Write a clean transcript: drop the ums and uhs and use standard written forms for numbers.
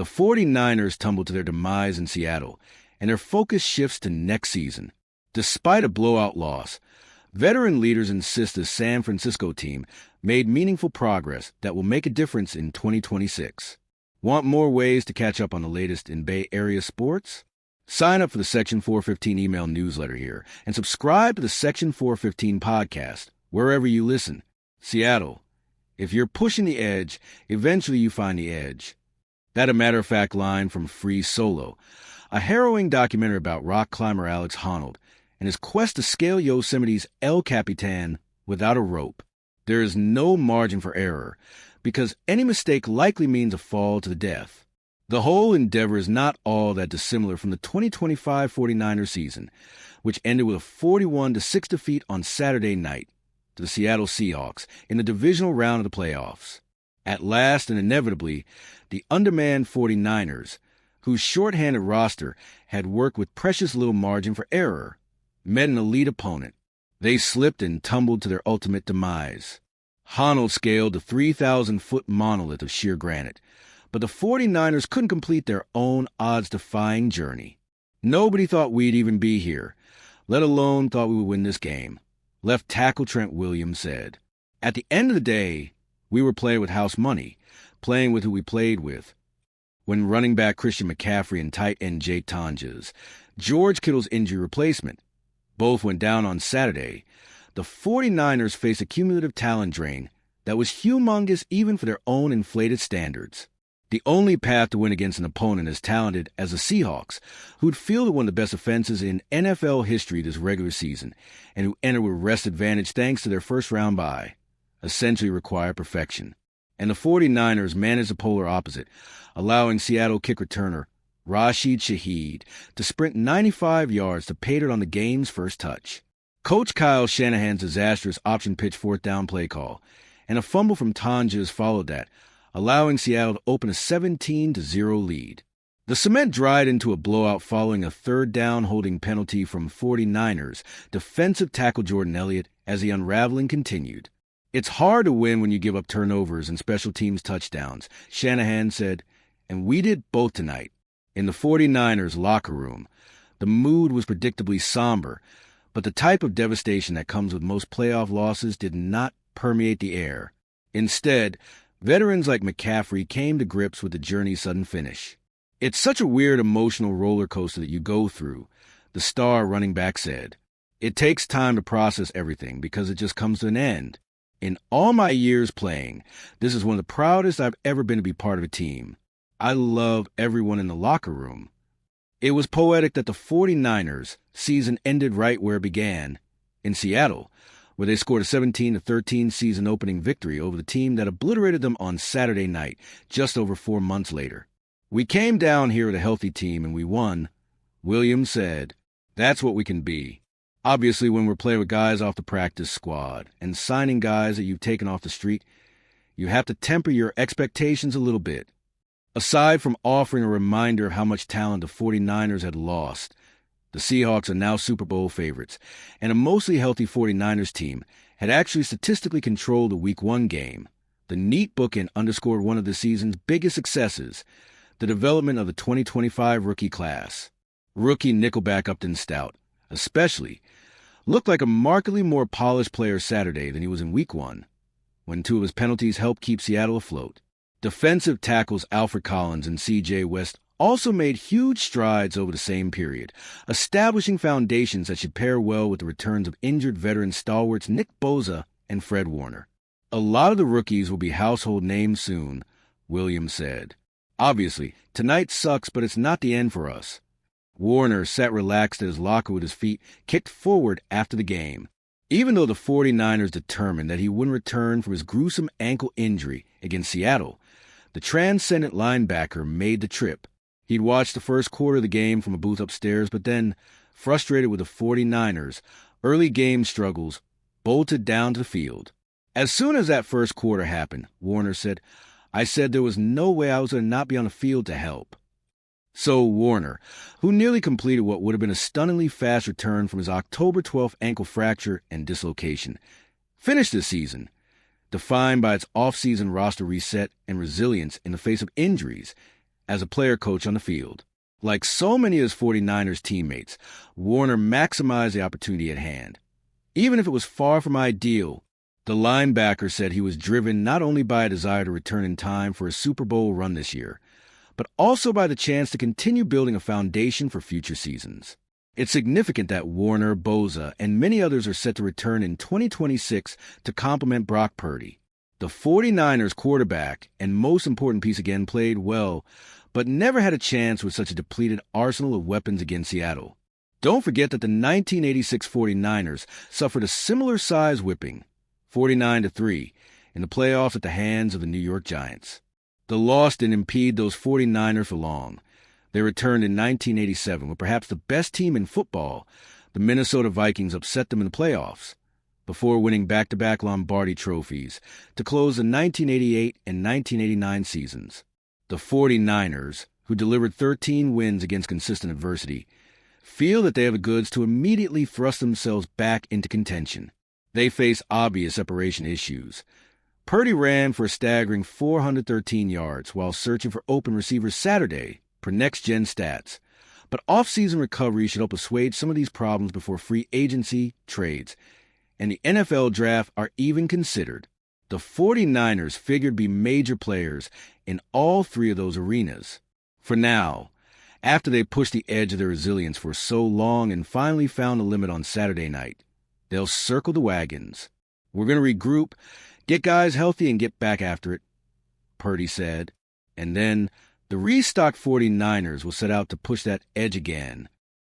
The 49ers tumbled to their demise in Seattle, and their focus shifts to next season. Despite a blowout loss, veteran leaders insist the San Francisco team made meaningful progress that will make a difference in 2026. Want more ways to catch up on the latest in Bay Area sports? Sign up for the Section 415 email newsletter here and subscribe to the Section 415 podcast wherever you listen. Seattle, if you're pushing the edge, eventually you find the edge. That a matter-of-fact line from Free Solo, a harrowing documentary about rock climber Alex Honnold and his quest to scale Yosemite's El Capitan without a rope. There is no margin for error, because any mistake likely means a fall to the death. The whole endeavor is not all that dissimilar from the 2025 49ers season, which ended with a 41-6 defeat on Saturday night to the Seattle Seahawks in the divisional round of the playoffs. At last and inevitably, the undermanned 49ers, whose shorthanded roster had worked with precious little margin for error, met an elite opponent. They slipped and tumbled to their ultimate demise. Honnold scaled the 3,000-foot monolith of sheer granite, but the 49ers couldn't complete their own odds-defying journey. Nobody thought we'd even be here, let alone thought we would win this game, left tackle Trent Williams said. At the end of the day, we were playing with house money, playing with who we played with. When running back Christian McCaffrey and tight end Jake Tonjes, George Kittle's injury replacement, both went down on Saturday, the 49ers faced a cumulative talent drain that was humongous even for their own inflated standards. The only path to win against an opponent as talented as the Seahawks, who'd fielded one of the best offenses in NFL history this regular season, and who entered with rest advantage thanks to their first-round bye, essentially required perfection. And the 49ers managed the polar opposite, allowing Seattle kick returner Rashid Shaheed to sprint 95 yards to pay dirt on the game's first touch. Coach Kyle Shanahan's disastrous option pitch fourth down play call and a fumble from Tonjes followed that, allowing Seattle to open a 17-0 lead. The cement dried into a blowout following a third down holding penalty from 49ers defensive tackle Jordan Elliott as the unraveling continued. It's hard to win when you give up turnovers and special teams touchdowns, Shanahan said, and we did both tonight. In the 49ers locker room, the mood was predictably somber, but the type of devastation that comes with most playoff losses did not permeate the air. Instead, veterans like McCaffrey came to grips with the journey's sudden finish. It's such a weird emotional roller coaster that you go through, the star running back said. It takes time to process everything because it just comes to an end. In all my years playing, this is one of the proudest I've ever been to be part of a team. I love everyone in the locker room. It was poetic that the 49ers season ended right where it began, in Seattle, where they scored a 17-13 season-opening victory over the team that obliterated them on Saturday night, just over 4 months later. We came down here with a healthy team and we won, Williams said. That's what we can be. Obviously, when we're playing with guys off the practice squad and signing guys that you've taken off the street, you have to temper your expectations a little bit. Aside from offering a reminder of how much talent the 49ers had lost, the Seahawks are now Super Bowl favorites, and a mostly healthy 49ers team had actually statistically controlled the Week 1 game. The neat bookend underscored one of the season's biggest successes, the development of the 2025 rookie class. Rookie nickelback Upton Stout, especially, looked like a markedly more polished player Saturday than he was in Week 1, when 2 of his penalties helped keep Seattle afloat. Defensive tackles Alfred Collins and C.J. West also made huge strides over the same period, establishing foundations that should pair well with the returns of injured veteran stalwarts Nick Bosa and Fred Warner. A lot of the rookies will be household names soon, Williams said. Obviously, tonight sucks, but it's not the end for us. Warner sat relaxed at his locker with his feet kicked forward after the game. Even though the 49ers determined that he wouldn't return from his gruesome ankle injury against Seattle, the transcendent linebacker made the trip. He'd watched the first quarter of the game from a booth upstairs, but then, frustrated with the 49ers' early game struggles, bolted down to the field. As soon as that first quarter happened, Warner said, I said there was no way I was going to not be on the field to help. So Warner, who nearly completed what would have been a stunningly fast return from his October 12th ankle fracture and dislocation, finished the season, defined by its off-season roster reset and resilience in the face of injuries, as a player coach on the field. Like so many of his 49ers teammates, Warner maximized the opportunity at hand. Even if it was far from ideal, the linebacker said he was driven not only by a desire to return in time for a Super Bowl run this year, but also by the chance to continue building a foundation for future seasons. It's significant that Warner, Bosa, and many others are set to return in 2026 to complement Brock Purdy. The 49ers quarterback and most important piece again played well, but never had a chance with such a depleted arsenal of weapons against Seattle. Don't forget that the 1986 49ers suffered a similar-size whipping, 49-3, in the playoffs at the hands of the New York Giants. The loss didn't impede those 49ers for long. They returned in 1987 with perhaps the best team in football. The Minnesota Vikings upset them in the playoffs, before winning back-to-back Lombardi trophies to close the 1988 and 1989 seasons. The 49ers, who delivered 13 wins against consistent adversity, feel that they have the goods to immediately thrust themselves back into contention. They face obvious separation issues. Purdy ran for a staggering 413 yards while searching for open receivers Saturday, per next-gen stats. But off-season recovery should help assuage some of these problems before free agency, trades, and the NFL draft are even considered. The 49ers figured to be major players in all three of those arenas. For now, after they pushed the edge of their resilience for so long and finally found the limit on Saturday night, they'll circle the wagons. We're going to regroup, get guys healthy, and get back after it, Purdy said. And then the restocked 49ers will set out to push that edge again,